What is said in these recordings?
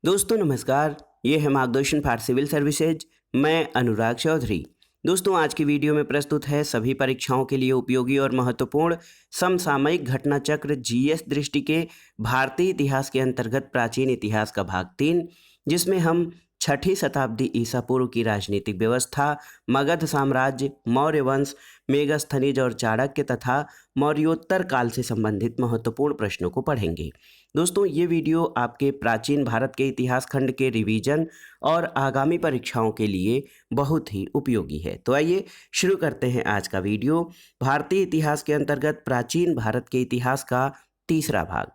दोस्तों नमस्कार, ये है मार्गदर्शन फॉर सिविल सर्विसेज। मैं अनुराग चौधरी। दोस्तों आज की वीडियो में प्रस्तुत है सभी परीक्षाओं के लिए उपयोगी और महत्वपूर्ण समसामयिक घटना चक्र जीएस दृष्टि के भारतीय इतिहास के अंतर्गत प्राचीन इतिहास का भाग 3, जिसमें हम 6ठी शताब्दी ईसा पूर्व की राजनीतिक व्यवस्था, मगध साम्राज्य, मौर्य वंश, मेगस्थनीज और चाणक्य तथा मौर्योत्तर काल से संबंधित महत्वपूर्ण प्रश्नों को पढ़ेंगे। दोस्तों ये वीडियो आपके प्राचीन भारत के इतिहास खंड के रिवीजन और आगामी परीक्षाओं के लिए बहुत ही उपयोगी है। तो आइए शुरू करते हैं आज का वीडियो। भारतीय इतिहास के अंतर्गत प्राचीन भारत के इतिहास का तीसरा भाग।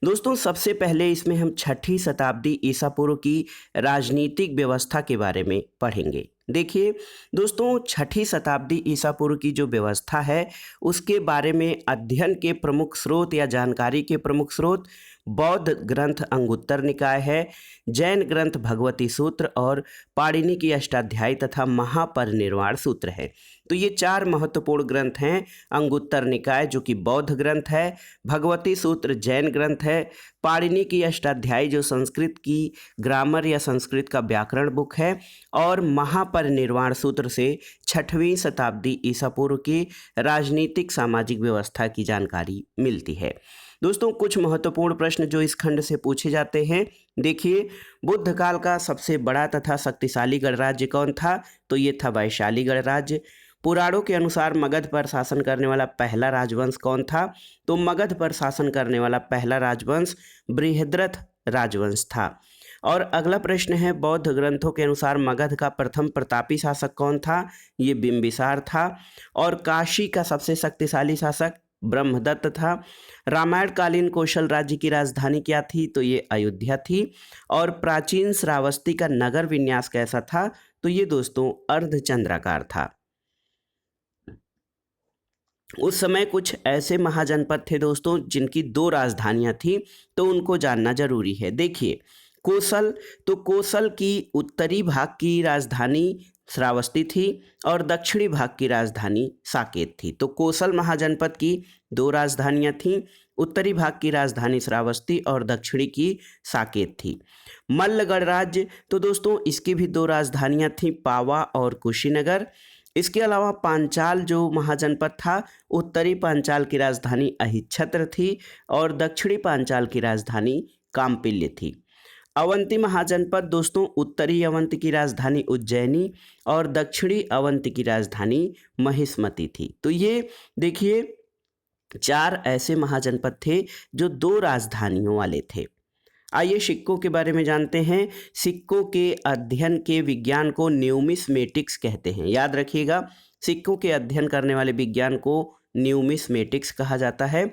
दोस्तों सबसे पहले इसमें हम 6ठी शताब्दी ईसा पूर्व की राजनीतिक व्यवस्था के बारे में पढ़ेंगे। देखिए दोस्तों 6ठी शताब्दी ईसा पूर्व की जो व्यवस्था है उसके बारे में अध्ययन के प्रमुख स्रोत या जानकारी के प्रमुख स्रोत बौद्ध ग्रंथ अंगुत्तर निकाय है, जैन ग्रंथ भगवती सूत्र और पाणिनि की अष्टाध्यायी तथा महापरिनिर्वाण सूत्र है। तो ये 4 महत्वपूर्ण ग्रंथ हैं। अंगुत्तर निकाय जो कि बौद्ध ग्रंथ है, भगवती सूत्र जैन ग्रंथ है, पाणिनि की अष्टाध्यायी जो संस्कृत की ग्रामर या संस्कृत का व्याकरण बुक है, और महापरिनिर्वाण सूत्र से 6वीं शताब्दी ईसा पूर्व की राजनीतिक सामाजिक व्यवस्था की जानकारी मिलती है। दोस्तों कुछ महत्वपूर्ण प्रश्न जो इस खंड से पूछे जाते हैं। देखिए बुद्ध काल का सबसे बड़ा तथा शक्तिशाली गणराज्य कौन था? तो ये था वैशाली गणराज्य। पुराणों के अनुसार मगध पर शासन करने वाला पहला राजवंश कौन था? तो मगध पर शासन करने वाला पहला राजवंश बृहद्रथ राजवंश था। और अगला प्रश्न है बौद्ध ग्रंथों के अनुसार मगध का प्रथम प्रतापी शासक कौन था? ये बिंबिसार था। और काशी का सबसे शक्तिशाली शासक ब्रह्मदत्त था। रामायण कालीन कौशल राज्य की राजधानी क्या थी? तो ये अयोध्या थी। और प्राचीन श्रावस्ती का नगर विन्यास कैसा था? तो ये दोस्तों अर्धचंद्राकार था। उस समय कुछ ऐसे महाजनपद थे दोस्तों जिनकी 2 राजधानियां थी, तो उनको जानना जरूरी है। देखिए कोसल, तो कोसल की उत्तरी भाग की राजधानी श्रावस्ती थी और दक्षिणी भाग की राजधानी साकेत थी। तो कोसल महाजनपद की 2 राजधानियां थीं, उत्तरी भाग की राजधानी श्रावस्ती और दक्षिणी की साकेत थी। मल्ल गणराज्य, तो दोस्तों इसकी भी 2 राजधानियां थीं, पावा और कुशीनगर। इसके अलावा पांचाल जो महाजनपद था, उत्तरी पांचाल की राजधानी अहिच्छत्र थी और दक्षिणी पांचाल की राजधानी काम्पिल्य थी। अवंती महाजनपद दोस्तों उत्तरी अवंती की राजधानी उज्जैनी और दक्षिणी अवंती की राजधानी महिष्मती थी। तो ये देखिए 4 ऐसे महाजनपद थे जो 2 राजधानियों वाले थे। आइए सिक्कों के बारे में जानते हैं। सिक्कों के अध्ययन के विज्ञान को न्यूमिस्मेटिक्स कहते हैं। याद रखिएगा सिक्कों के अध्ययन करने वाले विज्ञान को न्यूमिस्मेटिक्स कहा जाता है।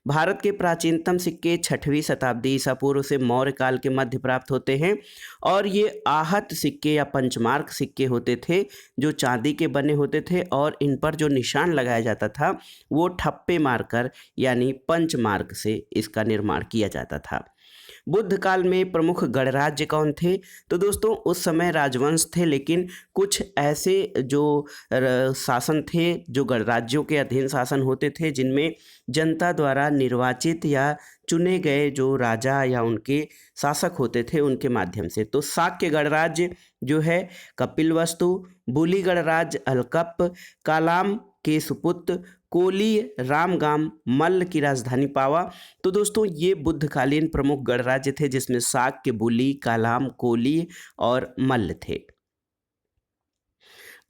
भारत के प्राचीनतम सिक्के 6वीं शताब्दी ईसा पूर्व से मौर्य काल के मध्य प्राप्त होते हैं और ये आहत सिक्के या पंचमार्क सिक्के होते थे जो चांदी के बने होते थे और इन पर जो निशान लगाया जाता था वो ठप्पे मारकर यानी पंचमार्क से इसका निर्माण किया जाता था। बुद्ध काल में प्रमुख गणराज्य कौन थे? तो दोस्तों उस समय राजवंश थे, लेकिन कुछ ऐसे जो शासन थे जो गणराज्यों के अधीन शासन होते थे जिनमें जनता द्वारा निर्वाचित या चुने गए जो राजा या उनके शासक होते थे उनके माध्यम से। तो शाक्य गणराज्य जो है कपिलवस्तु, बुली गणराज्य अलकप, कालाम के सुपुत्र, कोली रामगाम, मल्ल की राजधानी पावा। तो दोस्तों ये बुद्धकालीन प्रमुख गणराज्य थे जिसमें शाक्य, बुली, कालाम, कोली और मल्ल थे।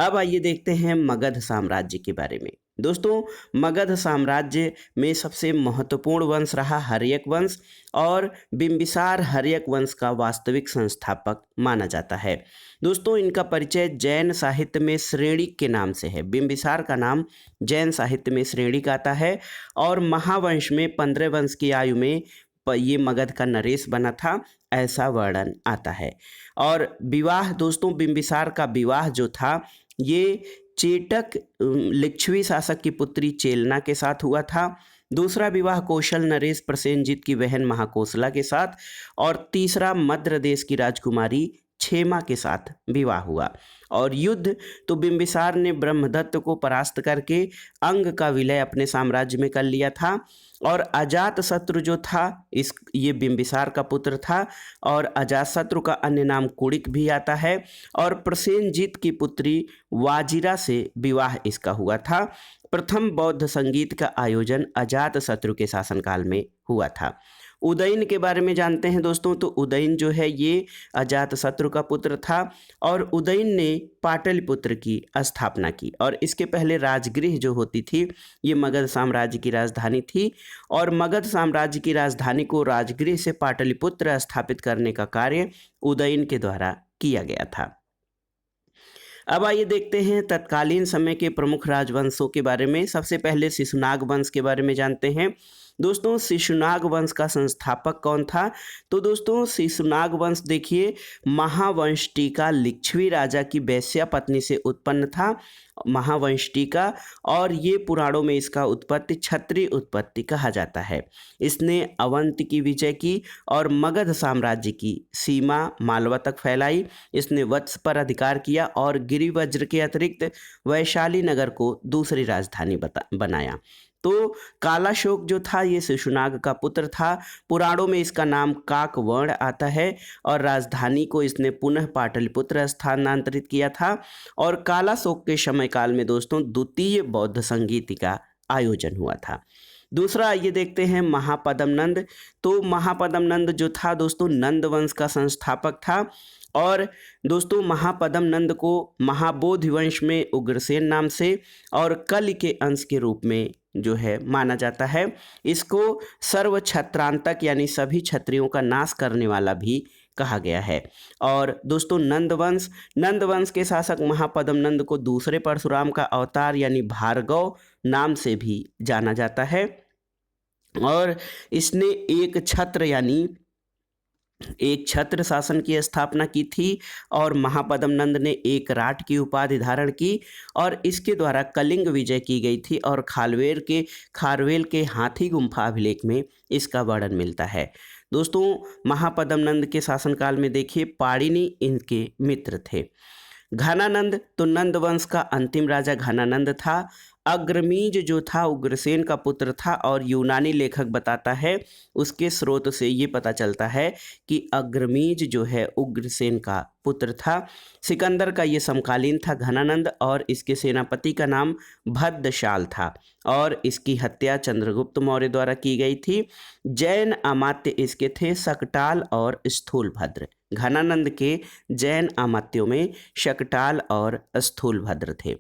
अब आइए देखते हैं मगध साम्राज्य के बारे में। दोस्तों मगध साम्राज्य में सबसे महत्वपूर्ण वंश रहा हर्यक वंश और बिंबिसार हर्यक वंश का वास्तविक संस्थापक माना जाता है। दोस्तों इनका परिचय जैन साहित्य में श्रेणिक के नाम से है। बिंबिसार का नाम जैन साहित्य में श्रेणिक आता है और महावंश में 15 वंश की आयु में ये मगध का नरेश बना था, ऐसा वर्णन आता है। और विवाह दोस्तों बिंबिसार का विवाह जो था ये चेटक लिच्छवी शासक की पुत्री चेलना के साथ हुआ था। दूसरा विवाह कौशल नरेश प्रसेनजीत की बहन महाकोसला के साथ और तीसरा मद्र देश की राजकुमारी क्षेमा के साथ विवाह हुआ। और युद्ध तो बिंबिसार ने ब्रह्मदत्त को परास्त करके अंग का विलय अपने साम्राज्य में कर लिया था। और अजातशत्रु जो था ये बिंबिसार का पुत्र था। और अजातशत्रु का अन्य नाम कुणिक भी आता है। और प्रसेनजीत की पुत्री वाजिरा से विवाह इसका हुआ था। प्रथम बौद्ध संगीत का आयोजन अजातशत्रु के शासनकाल में हुआ था। उदयन के बारे में जानते हैं दोस्तों। तो उदयन जो है ये अजातशत्रु का पुत्र था। और उदयन ने पाटलिपुत्र की स्थापना की। और इसके पहले राजगृह जो होती थी ये मगध साम्राज्य की राजधानी थी। और मगध साम्राज्य की राजधानी को राजगृह से पाटलिपुत्र स्थापित करने का कार्य उदयन के द्वारा किया गया था। अब आइए देखते हैं तत्कालीन समय के प्रमुख राजवंशों के बारे में। सबसे पहले शिशुनाग वंश के बारे में जानते हैं। दोस्तों शिशुनाग वंश का संस्थापक कौन था? तो दोस्तों शिशुनाग वंश देखिए महावंशटिका लिच्छवी राजा की वैश्या पत्नी से उत्पन्न था। महावंशटिका। और ये पुराणों में इसका उत्पत्ति क्षत्रिय उत्पत्ति कहा जाता है। इसने अवंत की विजय की और मगध साम्राज्य की सीमा मालवा तक फैलाई। इसने वत्स पर अधिकार किया और गिरिवज्र के अतिरिक्त वैशाली नगर को दूसरी राजधानी बनाया। तो कालाशोक जो था ये शिशुनाग का पुत्र था। पुराणों में इसका नाम काकवर्ण आता है। और राजधानी को इसने पुनः पाटलिपुत्र स्थानांतरित किया था। और कालाशोक के समय काल में दोस्तों द्वितीय बौद्ध संगीत का आयोजन हुआ था। दूसरा ये देखते हैं महापद्म नंद। तो महापद्म नंद जो था दोस्तों नंद वंश का संस्थापक था। और दोस्तों महापद्म नंद को महाबोधि वंश में उग्रसेन नाम से और कल के अंश के रूप में जो है माना जाता है। इसको सर्व छत्रांतक यानी सभी क्षत्रियों का नाश करने वाला भी कहा गया है। और दोस्तों नंद वंश के शासक महापद्म नंद को दूसरे परशुराम का अवतार यानी भार्गव नाम से भी जाना जाता है। और इसने एक छत्र शासन की स्थापना की थी। और महापद्म नंद ने एक राट की उपाधि धारण की। और इसके द्वारा कलिंग विजय की गई थी। और खारवेल के हाथी गुम्फा अभिलेख में इसका वर्णन मिलता है। दोस्तों महापद्म नंद के शासनकाल में देखिए पाणिनि इनके मित्र थे। घनानंद तो नंद वंश का अंतिम राजा घनानंद था। अग्रमीज जो था उग्रसेन का पुत्र था। और यूनानी लेखक बताता है उसके स्रोत से ये पता चलता है कि अग्रमीज जो है उग्रसेन का पुत्र था। सिकंदर का ये समकालीन था घनानंद। और इसके सेनापति का नाम भद्दशाल था। और इसकी हत्या चंद्रगुप्त मौर्य द्वारा की गई थी। जैन अमात्य इसके थे शकटाल और स्थूलभद्र। घनानंद के जैन अमात्यों में शकटाल और स्थूलभद्र थे।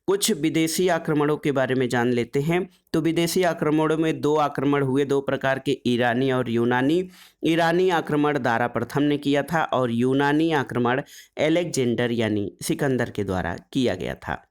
कुछ विदेशी आक्रमणों के बारे में जान लेते हैं। तो विदेशी आक्रमणों में दो आक्रमण हुए, दो प्रकार के, ईरानी और यूनानी। ईरानी आक्रमण दारा प्रथम ने किया था और यूनानी आक्रमण अलेक्जेंडर यानी सिकंदर के द्वारा किया गया था।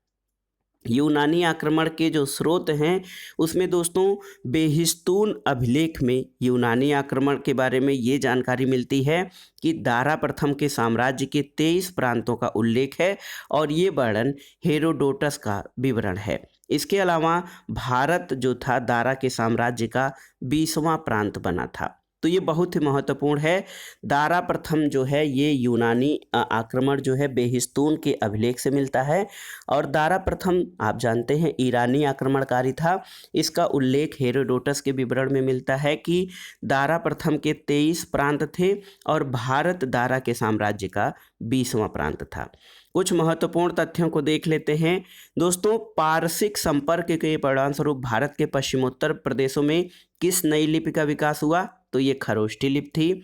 यूनानी आक्रमण के जो स्रोत हैं उसमें दोस्तों बेहिस्तून अभिलेख में यूनानी आक्रमण के बारे में ये जानकारी मिलती है कि दारा प्रथम के साम्राज्य के 23 प्रांतों का उल्लेख है। और ये वर्णन हेरोडोटस का विवरण है। इसके अलावा भारत जो था दारा के साम्राज्य का 20वां प्रांत बना था। तो ये बहुत ही महत्वपूर्ण है। दारा प्रथम जो है ये यूनानी आक्रमण जो है बेहिस्तून के अभिलेख से मिलता है। और दारा प्रथम आप जानते हैं ईरानी आक्रमणकारी था। इसका उल्लेख हेरोडोटस के विवरण में मिलता है कि दारा प्रथम के 23 प्रांत थे और भारत दारा के साम्राज्य का 20वां प्रांत था। कुछ महत्वपूर्ण तथ्यों को देख लेते हैं। दोस्तों पारसिक संपर्क के परिणामस्वरूप भारत के पश्चिमोत्तर प्रदेशों में किस नई लिपि का विकास हुआ? तो ये खरोष्ठी लिपि थी।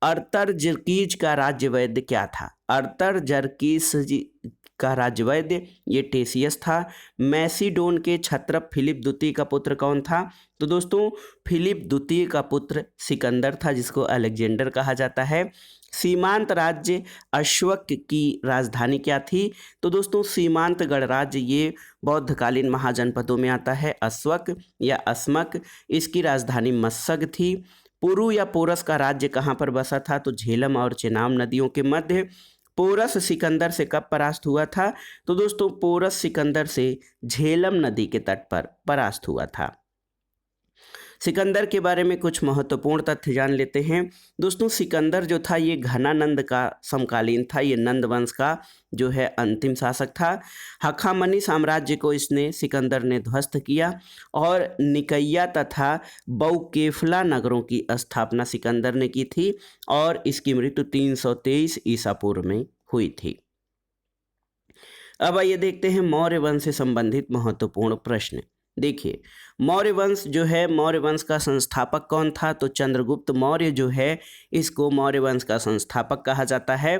अर्तरजर्कीज का राज्य वैद्य क्या था? अर्तरजर्कीज का राज्य वैद्य ये टेसियस था। मैसिडोन के क्षत्रप फिलिप द्वितीय का पुत्र कौन था? तो दोस्तों फिलिप द्वितीय का पुत्र सिकंदर था जिसको अलेक्जेंडर कहा जाता है। सीमांत राज्य अश्वक की राजधानी क्या थी? तो दोस्तों सीमांत गणराज्य ये बौद्धकालीन महाजनपदों में आता है। अश्वक या अस्मक इसकी राजधानी मस्सग थी। पुरु या पोरस का राज्य कहाँ पर बसा था? तो झेलम और चेनाब नदियों के मध्य। पोरस सिकंदर से कब परास्त हुआ था? तो दोस्तों पोरस सिकंदर से झेलम नदी के तट पर परास्त हुआ था। सिकंदर के बारे में कुछ महत्वपूर्ण तथ्य जान लेते हैं। दोस्तों सिकंदर जो था ये घनानंद का समकालीन था, ये नंद वंश का जो है अंतिम शासक था। हखामनी साम्राज्य को इसने सिकंदर ने ध्वस्त किया और निकैया तथा बौकेफला नगरों की स्थापना सिकंदर ने की थी और इसकी मृत्यु 323 ईसा पूर्व में हुई थी। अब आइए देखते हैं मौर्य वंश से संबंधित महत्वपूर्ण प्रश्न। देखिए मौर्य वंश जो है, मौर्य वंश का संस्थापक कौन था? तो चंद्रगुप्त मौर्य जो है इसको मौर्य वंश का संस्थापक कहा जाता है।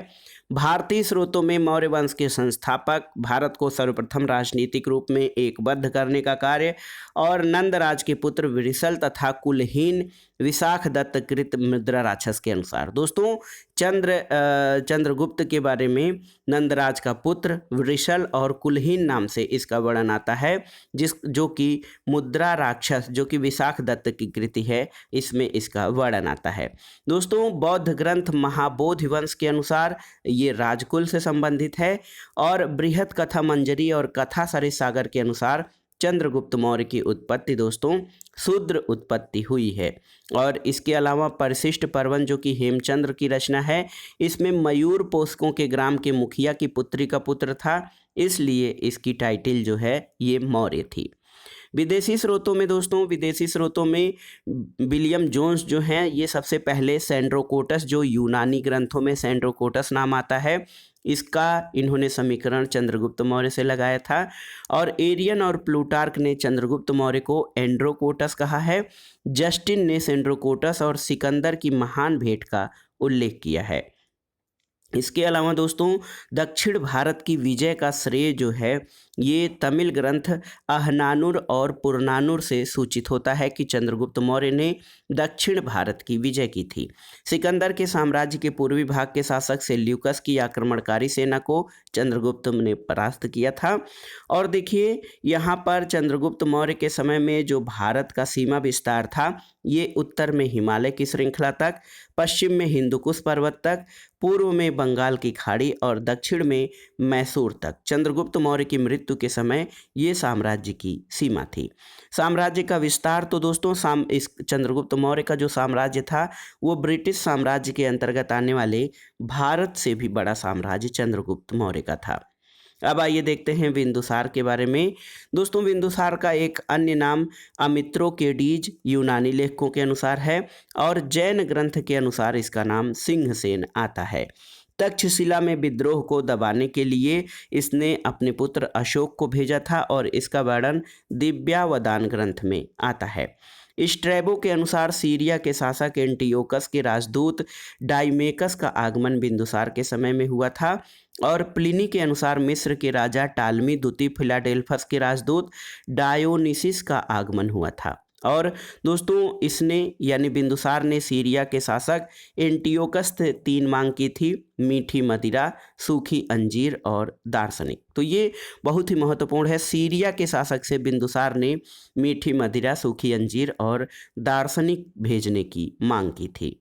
भारतीय स्रोतों में मौर्य वंश के संस्थापक, भारत को सर्वप्रथम राजनीतिक रूप में एकबद्ध करने का कार्य और नंदराज के पुत्र वृषल तथा कुलहीन विशाख दत्त कृत मुद्रा राक्षस के अनुसार। दोस्तों चंद्रगुप्त के बारे में नंदराज का पुत्र वृषल और कुलहीन नाम से इसका वर्णन आता है, जो कि मुद्रा राक्षस जो कि विशाख दत्त की कृति है, इसमें इसका वर्णन आता है। दोस्तों बौद्ध ग्रंथ महाबोधि वंश के अनुसार ये राजकुल से संबंधित है और बृहत कथा मंजरी और कथा सरिसागर के अनुसार चंद्रगुप्त मौर्य की उत्पत्ति दोस्तों शूद्र उत्पत्ति हुई है। और इसके अलावा परिशिष्ट पर्वन जो कि हेमचंद्र की रचना है, इसमें मयूर पोषकों के ग्राम के मुखिया की पुत्री का पुत्र था, इसलिए इसकी टाइटल जो है ये मौर्य थी। विदेशी स्रोतों में दोस्तों, विदेशी स्रोतों में विलियम जोन्स जो हैं ये सबसे पहले सेंड्रोकोटस, जो यूनानी ग्रंथों में सेंड्रोकोटस नाम आता है, इसका इन्होंने समीकरण चंद्रगुप्त मौर्य से लगाया था। और एरियन और प्लूटार्क ने चंद्रगुप्त मौर्य को एंड्रोकोटस कहा है। जस्टिन ने सेंड्रोकोटस और सिकंदर की महान भेंट का उल्लेख किया है। इसके अलावा दोस्तों दक्षिण भारत की विजय का श्रेय जो है ये तमिल ग्रंथ अहनानुर और पुरनानुर से सूचित होता है कि चंद्रगुप्त मौर्य ने दक्षिण भारत की विजय की थी। सिकंदर के साम्राज्य के पूर्वी भाग के शासक सेल्यूकस की आक्रमणकारी सेना को चंद्रगुप्त ने परास्त किया था। और देखिए यहाँ पर चंद्रगुप्त मौर्य के समय में जो भारत का सीमा विस्तार था ये उत्तर में हिमालय की श्रृंखला तक, पश्चिम में हिंदुकुश पर्वत तक, पूर्व में बंगाल की खाड़ी और दक्षिण में मैसूर तक चंद्रगुप्त मौर्य की मृत्यु के समय ये साम्राज्य की सीमा थी। साम्राज्य का विस्तार तो दोस्तों इस चंद्रगुप्त मौर्य का जो साम्राज्य था वो ब्रिटिश साम्राज्य के अंतर्गत आने वाले भारत से भी बड़ा साम्राज्य चंद्रगुप्त मौर्य का था। अब आइए देखते हैं बिंदुसार के बारे में। दोस्तों बिंदुसार का एक अन्य नाम अमित्रोकेडीज यूनानी लेखकों के अनुसार है और जैन ग्रंथ के अनुसार इसका नाम सिंहसेन आता है। तक्षशिला में विद्रोह को दबाने के लिए इसने अपने पुत्र अशोक को भेजा था और इसका वर्णन दिव्यावदान ग्रंथ में आता है। स्ट्रैबो के अनुसार सीरिया के शासक एंटियोकस के राजदूत डाइमेकस का आगमन बिंदुसार के समय में हुआ था और प्लिनी के अनुसार मिस्र के राजा टालमी द्वितीय फिलाडेल्फस के राजदूत डायोनिसिस का आगमन हुआ था। और दोस्तों इसने यानी बिंदुसार ने सीरिया के शासक एंटियोकस से 3 मांग की थी, मीठी मदिरा, सूखी अंजीर और दार्शनिक। तो ये बहुत ही महत्वपूर्ण है। सीरिया के शासक से बिंदुसार ने मीठी मदिरा, सूखी अंजीर और दार्शनिक भेजने की मांग की थी।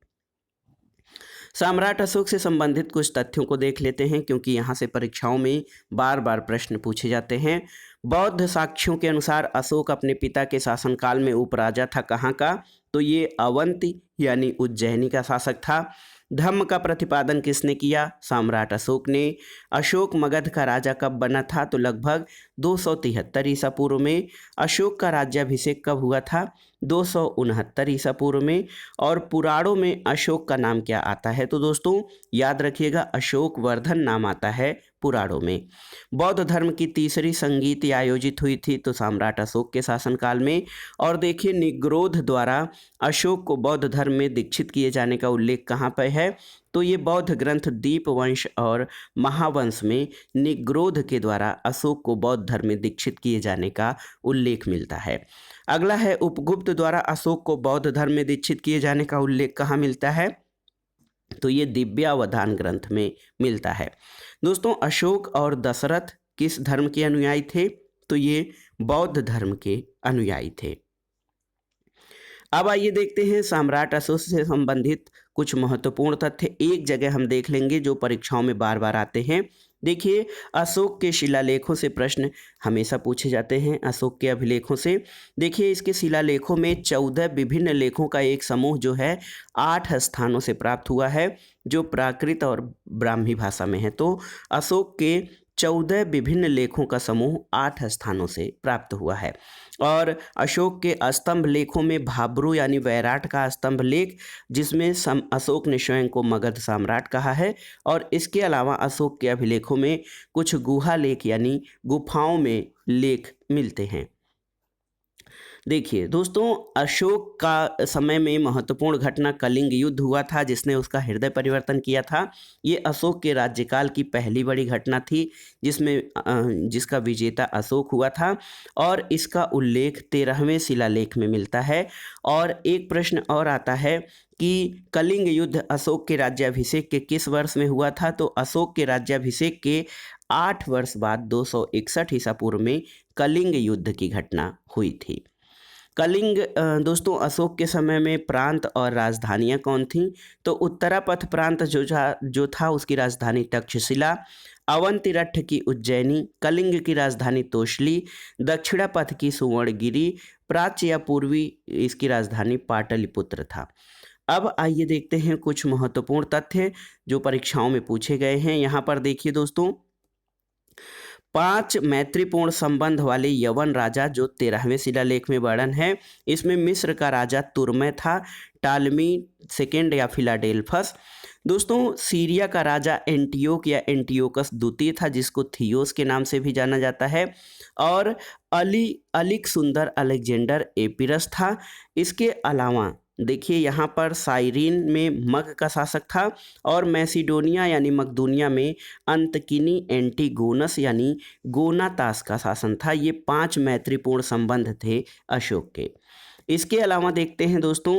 सम्राट अशोक से संबंधित कुछ तथ्यों को देख लेते हैं क्योंकि यहाँ से परीक्षाओं में बार बार प्रश्न पूछे जाते हैं। बौद्ध साक्ष्यों के अनुसार अशोक अपने पिता के शासनकाल में उपराजा था कहाँ का? तो ये अवंती यानी उज्जैनी का शासक था। धम्म का प्रतिपादन किसने किया? सम्राट अशोक ने। अशोक मगध का राजा कब बना था? तो लगभग 273 ईसा पूर्व में। अशोक का राज्याभिषेक कब हुआ था? 269 ईसा पूर्व में। और पुराणों में अशोक का नाम क्या आता है? तो दोस्तों याद रखिएगा अशोक वर्धन नाम आता है पुराणों में। बौद्ध धर्म की तीसरी संगीति आयोजित हुई थी तो सम्राट अशोक के शासनकाल में। और देखिए निग्रोध द्वारा अशोक को बौद्ध धर्म में दीक्षित किए जाने का उल्लेख कहाँ पर है? तो ये बौद्ध ग्रंथ दीपवंश और महावंश में निग्रोध के द्वारा अशोक को बौद्ध धर्म में दीक्षित किए जाने का उल्लेख मिलता है। अगला है उपगुप्त द्वारा अशोक को बौद्ध धर्म में दीक्षित किए जाने का उल्लेख कहाँ मिलता है? तो ये दिव्यावधान ग्रंथ में मिलता है। दोस्तों अशोक और दशरथ किस धर्म के अनुयायी थे? तो ये बौद्ध धर्म के अनुयायी थे। अब आइए देखते हैं सम्राट अशोक से संबंधित कुछ महत्वपूर्ण तथ्य एक जगह हम देख लेंगे जो परीक्षाओं में बार बार आते हैं। देखिए, अशोक के शिलालेखों से प्रश्न हमेशा पूछे जाते हैं। अशोक के अभिलेखों से देखिए, इसके शिलालेखों में 14 विभिन्न लेखों का एक समूह जो है 8 स्थानों से प्राप्त हुआ है, जो प्राकृत और ब्राह्मी भाषा में है। तो अशोक के 14 विभिन्न लेखों का समूह 8 स्थानों से प्राप्त हुआ है। और अशोक के स्तंभ लेखों में भाब्रू यानी वैराट का स्तंभ लेख, जिसमें अशोक ने स्वयं को मगध सम्राट कहा है। और इसके अलावा अशोक के अभिलेखों में कुछ गुहा लेख यानी गुफाओं में लेख मिलते हैं। देखिए दोस्तों, अशोक का समय में महत्वपूर्ण घटना कलिंग युद्ध हुआ था, जिसने उसका हृदय परिवर्तन किया था। ये अशोक के राज्यकाल की पहली बड़ी घटना थी, जिसका विजेता अशोक हुआ था। और इसका उल्लेख 13वें शिलालेख में मिलता है। और एक प्रश्न और आता है कि कलिंग युद्ध अशोक के राज्याभिषेक के किस वर्ष में हुआ था? तो अशोक के राज्याभिषेक के 8 वर्ष बाद 261 ईसा पूर्व में कलिंग युद्ध की घटना हुई थी। कलिंग दोस्तों, अशोक के समय में प्रांत और राजधानियां कौन थीं? तो उत्तरापथ प्रांत जो था उसकी राजधानी तक्षशिला, अवंतिरट्ठ की उज्जैनी, कलिंग की राजधानी तोशली, दक्षिणापथ की सुवर्णगिरी, प्राच्य या पूर्वी इसकी राजधानी पाटलिपुत्र था। अब आइए देखते हैं कुछ महत्वपूर्ण तथ्य जो परीक्षाओं में पूछे गए हैं। यहाँ पर देखिए दोस्तों, 5 मैत्रीपूर्ण संबंध वाले यवन राजा जो 13वें शिलालेख में वर्णन है। इसमें मिस्र का राजा तुर्मै था, टालमी सेकेंड या फिलाडेल्फस। दोस्तों, सीरिया का राजा एंटियोक या एंटियोकस द्वितीय था, जिसको थियोस के नाम से भी जाना जाता है। और अलिक सुंदर अलेक्जेंडर एपिरस था। इसके अलावा देखिए, यहाँ पर साइरीन में मग का शासक था। और मैसिडोनिया यानी मकदूनिया में अंतकिनी एंटीगोनस यानी गोनातास का शासन था। ये 5 मैत्रीपूर्ण संबंध थे अशोक के। इसके अलावा देखते हैं दोस्तों,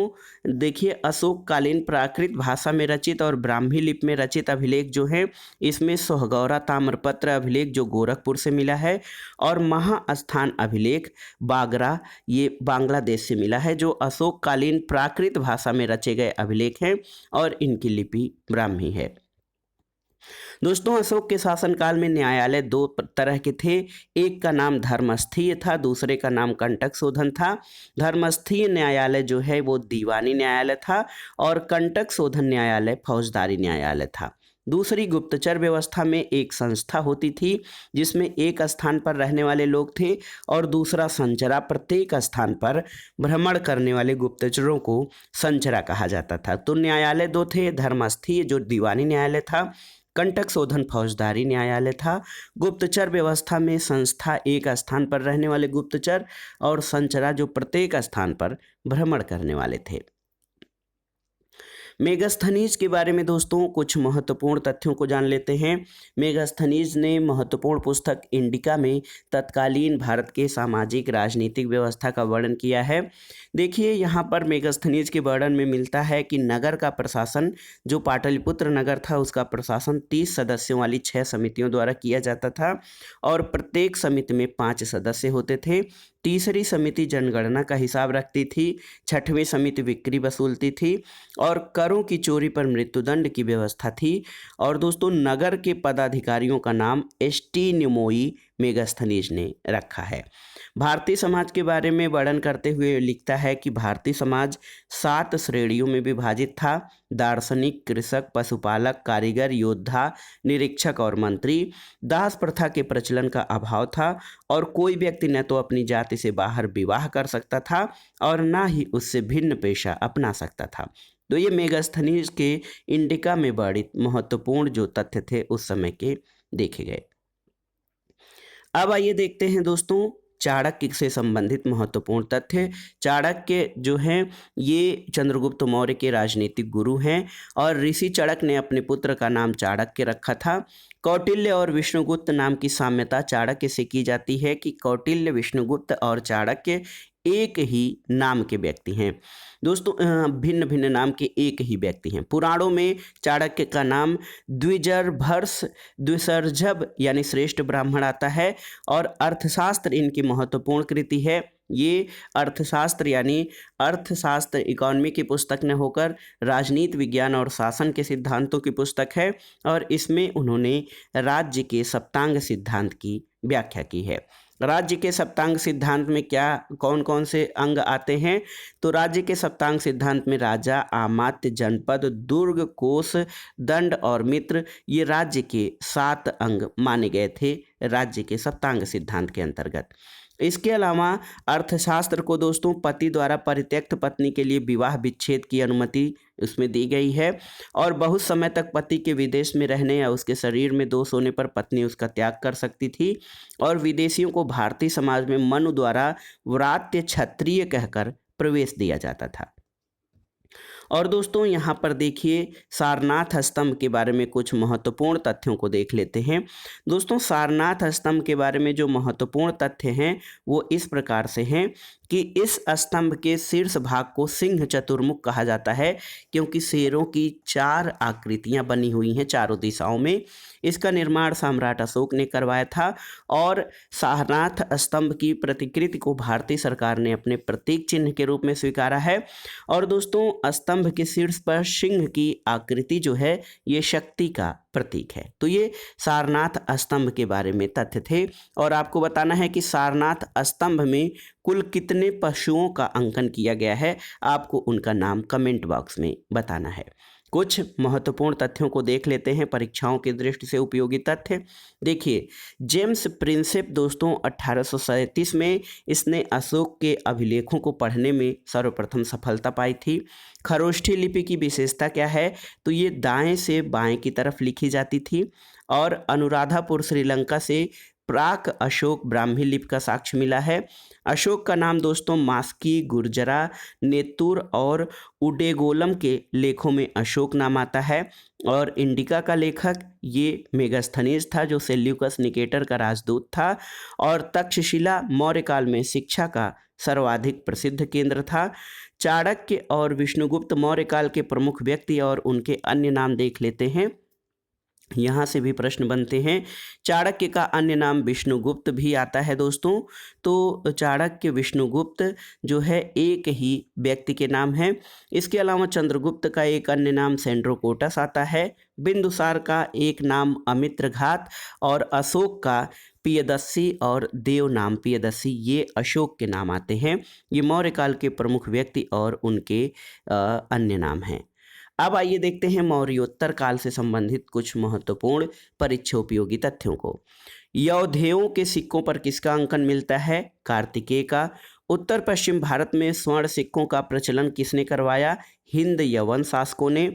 देखिए अशोक कालीन प्राकृत भाषा में रचित और ब्राह्मी लिपि में रचित अभिलेख जो हैं, इसमें सोहगौरा ताम्रपत्र अभिलेख जो गोरखपुर से मिला है, और महास्थान अभिलेख बागरा ये बांग्लादेश से मिला है, जो अशोक कालीन प्राकृत भाषा में रचे गए अभिलेख हैं और इनकी लिपि ब्राह्मी है। दोस्तों, अशोक के शासनकाल में न्यायालय 2 तरह के थे। एक का नाम धर्मस्थीय था, दूसरे का नाम कंटक शोधन था। धर्मस्थीय न्यायालय जो है वो दीवानी न्यायालय था, और कंटक शोधन न्यायालय फौजदारी न्यायालय था। दूसरी, गुप्तचर व्यवस्था में एक संस्था होती थी जिसमें एक स्थान पर रहने वाले लोग थे, और दूसरा संचरा। प्रत्येक स्थान पर भ्रमण करने वाले गुप्तचरों को संचरा कहा जाता था। तो न्यायालय 2 थे, धर्मस्थीय जो दीवानी न्यायालय था, कंटक शोधन फौजदारी न्यायालय था। गुप्तचर व्यवस्था में संस्था एक स्थान पर रहने वाले गुप्तचर, और संचरा जो प्रत्येक स्थान पर भ्रमण करने वाले थे। मेगास्थनीज के बारे में दोस्तों कुछ महत्वपूर्ण तथ्यों को जान लेते हैं। मेगास्थनीज ने महत्वपूर्ण पुस्तक इंडिका में तत्कालीन भारत के सामाजिक राजनीतिक व्यवस्था का वर्णन किया है। देखिए, यहाँ पर मेगास्थनीज के वर्णन में मिलता है कि नगर का प्रशासन, जो पाटलिपुत्र नगर था, उसका प्रशासन 30 सदस्यों वाली 6 समितियों द्वारा किया जाता था, और प्रत्येक समिति में 5 सदस्य होते थे। तीसरी समिति जनगणना का हिसाब रखती थी। 6वीं समिति बिक्री वसूलती थी, और करों की चोरी पर मृत्युदंड की व्यवस्था थी। और दोस्तों, नगर के पदाधिकारियों का नाम एस्टीनिमोई मेगास्थनीज ने रखा है। भारतीय समाज के बारे में वर्णन करते हुए लिखता है कि भारतीय समाज 7 श्रेणियों में विभाजित था: दार्शनिक, कृषक, पशुपालक, कारीगर, योद्धा, निरीक्षक और मंत्री। दास प्रथा के प्रचलन का अभाव था, और कोई व्यक्ति न तो अपनी जाति से बाहर विवाह कर सकता था और न ही उससे भिन्न पेशा अपना सकता था। तो ये मेगास्थनीज के इंडिका में वर्णित महत्वपूर्ण जो तथ्य थे उस समय के देखे गए। अब आइए देखते हैं दोस्तों चाणक्य से संबंधित महत्वपूर्ण तथ्य। चाणक्य जो हैं ये चंद्रगुप्त मौर्य के राजनीतिक गुरु हैं, और ऋषि चाणक्य ने अपने पुत्र का नाम चाणक्य रखा था। कौटिल्य और विष्णुगुप्त नाम की साम्यता चाणक्य से की जाती है कि कौटिल्य, विष्णुगुप्त और चाणक्य एक ही नाम के व्यक्ति हैं। दोस्तों, भिन्न भिन्न नाम के एक ही व्यक्ति हैं। पुराणों में चाणक्य का नाम द्विजर्भर्ष, द्विसर्जभ यानी श्रेष्ठ ब्राह्मण आता है, और अर्थशास्त्र इनकी महत्वपूर्ण कृति है। ये अर्थशास्त्र यानी अर्थशास्त्र इकोनॉमी की पुस्तक न होकर राजनीति विज्ञान और शासन के सिद्धांतों की पुस्तक है और इसमें उन्होंने राज्य के सप्तांग सिद्धांत की व्याख्या की है। राज्य के सप्तांग सिद्धांत में क्या कौन कौन से अंग आते हैं? तो राज्य के सप्तांग सिद्धांत में राजा, अमात्य, जनपद, दुर्ग, कोष, दंड और मित्र ये राज्य के 7 अंग माने गए थे राज्य के सप्तांग सिद्धांत के अंतर्गत। इसके अलावा अर्थशास्त्र को दोस्तों पति द्वारा परित्यक्त पत्नी के लिए विवाह विच्छेद की अनुमति उसमें दी गई है और बहुत समय तक पति के विदेश में रहने या उसके शरीर में दोष होने पर पत्नी उसका त्याग कर सकती थी और विदेशियों को भारतीय समाज में मनु द्वारा व्रात्य क्षत्रिय कहकर प्रवेश दिया जाता था। और दोस्तों यहाँ पर देखिए सारनाथ स्तंभ के बारे में कुछ महत्वपूर्ण तथ्यों को देख लेते हैं। दोस्तों सारनाथ स्तंभ के बारे में जो महत्वपूर्ण तथ्य हैं वो इस प्रकार से हैं कि इस स्तंभ के शीर्ष भाग को सिंह चतुर्मुख कहा जाता है क्योंकि शेरों की 4 आकृतियां बनी हुई हैं चारों दिशाओं में। इसका निर्माण सम्राट अशोक ने करवाया था और सारनाथ स्तंभ की प्रतिकृति को भारतीय सरकार ने अपने प्रतीक चिन्ह के रूप में स्वीकारा है। और दोस्तों स्तंभ के शीर्ष पर सिंह की आकृति जो है ये शक्ति का प्रतीक है। तो ये सारनाथ स्तंभ के बारे में तथ्य थे और आपको बताना है कि सारनाथ स्तंभ में कुल कितने पशुओं का अंकन किया गया है, आपको उनका नाम कमेंट बॉक्स में बताना है। कुछ महत्वपूर्ण तथ्यों को देख लेते हैं परीक्षाओं की दृष्टि से उपयोगी तथ्य। देखिए जेम्स प्रिंसेप दोस्तों 1837 में इसने अशोक के अभिलेखों को पढ़ने में सर्वप्रथम सफलता पाई थी। खरोष्ठी लिपि की विशेषता क्या है? तो ये दाएं से बाएं की तरफ लिखी जाती थी और अनुराधापुर श्रीलंका से प्राक अशोक ब्राह्मी लिपि का साक्ष्य मिला है। अशोक का नाम दोस्तों मास्की, गुर्जरा, नेतुर और उडेगोलम के लेखों में अशोक नाम आता है और इंडिका का लेखक ये मेगास्थनीज था जो सेल्यूकस निकेटर का राजदूत था और तक्षशिला मौर्य काल में शिक्षा का सर्वाधिक प्रसिद्ध केंद्र था। चाणक्य और विष्णुगुप्त मौर्य काल के प्रमुख व्यक्ति और उनके अन्य नाम देख लेते हैं। यहाँ से भी प्रश्न बनते हैं। चाणक्य का अन्य नाम विष्णुगुप्त भी आता है दोस्तों। तो चाणक्य विष्णुगुप्त जो है एक ही व्यक्ति के नाम है। इसके अलावा चंद्रगुप्त का एक अन्य नाम सेंड्रोकोटस आता है। बिंदुसार का एक नाम अमित्रघात और अशोक का पियदस्सी और देव नाम पियदस्सी ये अशोक के नाम आते हैं। ये मौर्य काल के प्रमुख व्यक्ति और उनके अन्य नाम हैं। अब आइए देखते हैं मौर्योत्तर काल से संबंधित कुछ महत्वपूर्ण परीक्षा उपयोगी तथ्यों को। यौधेयों के सिक्कों पर किसका अंकन मिलता है? कार्तिकेय का। उत्तर पश्चिम भारत में स्वर्ण सिक्कों का प्रचलन किसने करवाया? हिंद यवन शासकों ने।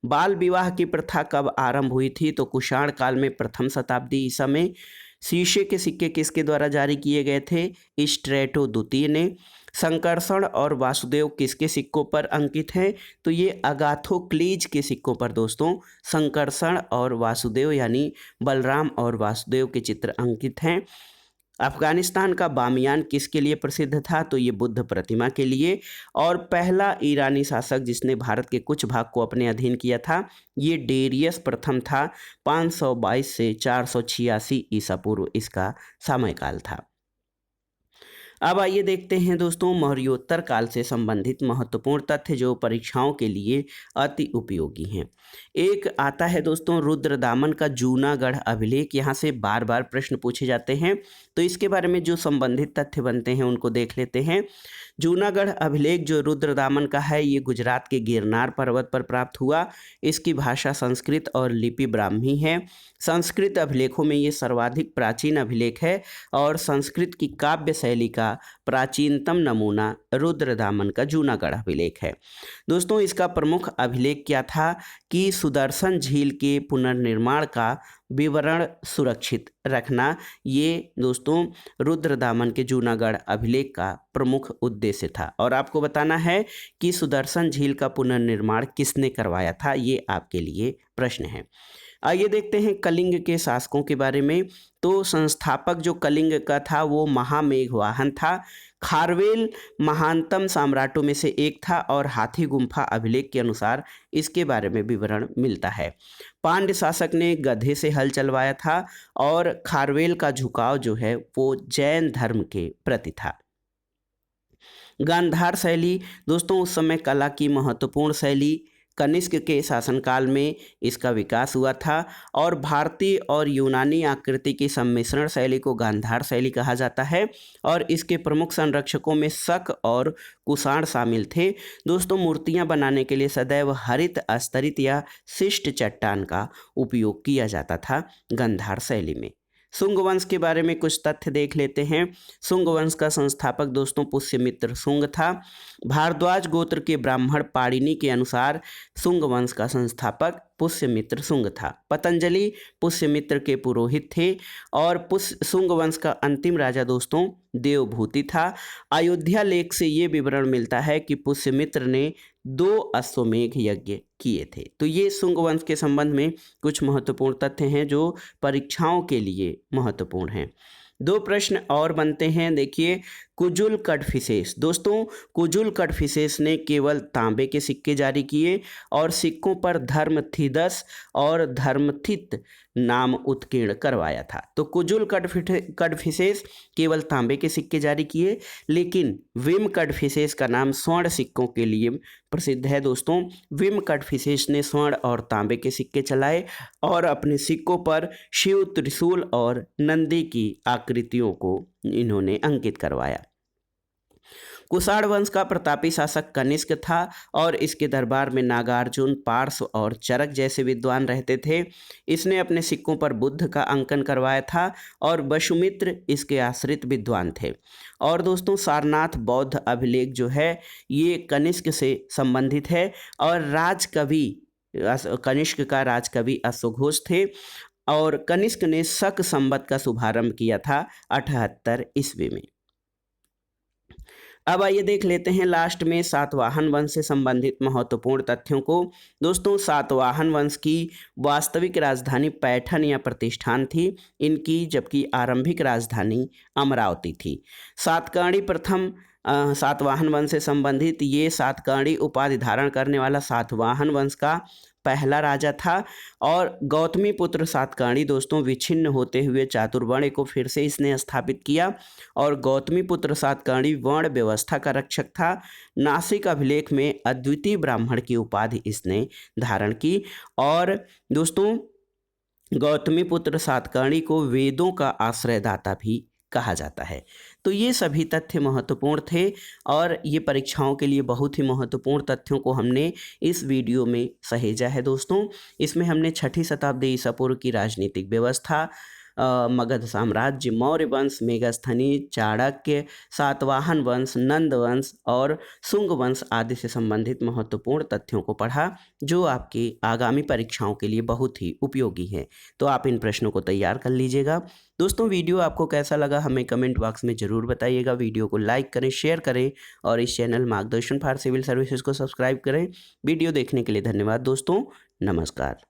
बाल विवाह की प्रथा कब आरंभ हुई थी? तो कुषाण काल में प्रथम शताब्दी ईसा में। शीशे के सिक्के किसके द्वारा जारी किए गए थे? स्ट्रेटो द्वितीय ने। संकर्षण और वासुदेव किसके सिक्कों पर अंकित हैं? तो ये अगाथोक्लीज के सिक्कों पर दोस्तों संकर्षण और वासुदेव यानी बलराम और वासुदेव के चित्र अंकित हैं। अफगानिस्तान का बामियान किसके लिए प्रसिद्ध था? तो ये बुद्ध प्रतिमा के लिए। और पहला ईरानी शासक जिसने भारत के कुछ भाग को अपने अधीन किया था ये डेरियस प्रथम था। 522 से 486 ईसा पूर्व इसका समयकाल था। अब आइए देखते हैं दोस्तों मौर्योत्तर काल से संबंधित महत्वपूर्ण तथ्य जो परीक्षाओं के लिए अति उपयोगी हैं। एक आता है दोस्तों रुद्रदामन का जूनागढ़ अभिलेख। यहाँ से बार बार प्रश्न पूछे जाते हैं तो इसके बारे में जो संबंधित तथ्य बनते हैं उनको देख लेते हैं। जूनागढ़ अभिलेख जो रुद्रदामन का है ये गुजरात के गिरनार पर्वत पर प्राप्त हुआ। इसकी भाषा संस्कृत और लिपि ब्राह्मी है। संस्कृत अभिलेखों में ये सर्वाधिक प्राचीन अभिलेख है और संस्कृत की काव्य शैली का प्राचीनतम नमूना रुद्रदामन का जूनागढ़ अभिलेख है। दोस्तों इसका प्रमुख अभिलेख क्या था कि सुदर्शन झील के पुनर्निर्माण का विवरण सुरक्षित रखना। ये दोस्तों रुद्रदामन के जूनागढ़ अभिलेख का प्रमुख उद्देश्य था। और आपको बताना है कि सुदर्शन झील का पुनर्निर्माण किसने करवाया था, ये आपके लिए प्रश्न है। आइए देखते हैं कलिंग के शासकों के बारे में। तो संस्थापक जो कलिंग का था वो महामेघवाहन था। खारवेल महानतम सम्राटों में से एक था और हाथी गुम्फा अभिलेख के अनुसार इसके बारे में विवरण मिलता है। पांड्य शासक ने गधे से हल चलवाया था और खारवेल का झुकाव जो है वो जैन धर्म के प्रति था। गांधार शैली दोस्तों उस समय कला की महत्वपूर्ण शैली, कनिष्क के शासनकाल में इसका विकास हुआ था और भारतीय और यूनानी आकृति की सम्मिश्रण शैली को गांधार शैली कहा जाता है और इसके प्रमुख संरक्षकों में शक और कुषाण शामिल थे। दोस्तों मूर्तियां बनाने के लिए सदैव हरित स्तरित या शिष्ट चट्टान का उपयोग किया जाता था गांधार शैली में। शुंग वंश के बारे में कुछ तथ्य देख लेते हैं। शुंग वंश का संस्थापक दोस्तों पुष्यमित्र शुंग था। भारद्वाज गोत्र के ब्राह्मण पाणिनि के अनुसार शुंग वंश का संस्थापक पुष्यमित्र शुंग था। पतंजलि पुष्यमित्र के पुरोहित थे और शुंग वंश का अंतिम राजा दोस्तों देवभूति था। अयोध्या लेख से ये विवरण मिलता है कि पुष्यमित्र ने 2 अश्वमेध यज्ञ किए थे। तो ये शुंग वंश के संबंध में कुछ महत्वपूर्ण तथ्य हैं जो परीक्षाओं के लिए महत्वपूर्ण हैं। 2 प्रश्न और बनते हैं। देखिए, कुजुल कड़फिसेस दोस्तों, कुजुल कड़फिसेस ने केवल तांबे के सिक्के जारी किए और सिक्कों पर धर्मथिदस और धर्मथित नाम उत्कीर्ण करवाया था। तो कुजुल कड़फिसेस केवल तांबे के सिक्के जारी किए, लेकिन विम कड़फिसेस का नाम स्वर्ण सिक्कों के लिए प्रसिद्ध है। दोस्तों विम कड़फिसेस ने स्वर्ण और तांबे के सिक्के चलाए और अपने सिक्कों पर शिव, त्रिशूल और नंदी की आकृतियों को इन्होंने अंकित करवाया। कुषाण वंश का प्रतापी शासक कनिष्क था और इसके दरबार में नागार्जुन, पार्श्व और चरक जैसे विद्वान रहते थे। इसने अपने सिक्कों पर बुद्ध का अंकन करवाया था और वसुमित्र इसके आश्रित विद्वान थे। और दोस्तों सारनाथ बौद्ध अभिलेख जो है ये कनिष्क से संबंधित है और राजकवि कनिष्क का राजकवि अश्वघोष थे और कनिष्क ने शक संवत का शुभारंभ किया था 78 ईस्वी में। अब आइए देख लेते हैं लास्ट में सातवाहन वंश से संबंधित महत्वपूर्ण तथ्यों को। दोस्तों सातवाहन वंश की वास्तविक राजधानी पैठन या प्रतिष्ठान थी इनकी, जबकि आरंभिक राजधानी अमरावती थी। सातकर्णी प्रथम सातवाहन वंश से संबंधित ये सातकर्णी उपाधि धारण करने वाला सातवाहन वंश का पहला राजा था और गौतमी पुत्र सातकर्णी दोस्तों विच्छिन्न होते हुए चातुर्वर्ण को फिर से इसने स्थापित किया और गौतमी पुत्र सातकर्णी वर्ण व्यवस्था का रक्षक था। नासिक अभिलेख में अद्वितीय ब्राह्मण की उपाधि इसने धारण की और दोस्तों गौतमी पुत्र सातकर्णी को वेदों का आश्रयदाता भी कहा जाता है। तो ये सभी तथ्य महत्वपूर्ण थे और ये परीक्षाओं के लिए बहुत ही महत्वपूर्ण तथ्यों को हमने इस वीडियो में सहेजा है। दोस्तों इसमें हमने 6ठी शताब्दी ईसा पूर्व की राजनीतिक व्यवस्था, मगध साम्राज्य, मौर्य वंश, मेघस्थनी, चाणक्य, सातवाहन वंश, नंद वंश और शुंग वंश आदि से संबंधित महत्वपूर्ण तथ्यों को पढ़ा जो आपकी आगामी परीक्षाओं के लिए बहुत ही उपयोगी है। तो आप इन प्रश्नों को तैयार कर लीजिएगा। दोस्तों वीडियो आपको कैसा लगा हमें कमेंट बॉक्स में ज़रूर बताइएगा। वीडियो को लाइक करें, शेयर करें और इस चैनल मार्गदर्शन फॉर सिविल सर्विसेज को सब्सक्राइब करें। वीडियो देखने के लिए धन्यवाद दोस्तों, नमस्कार।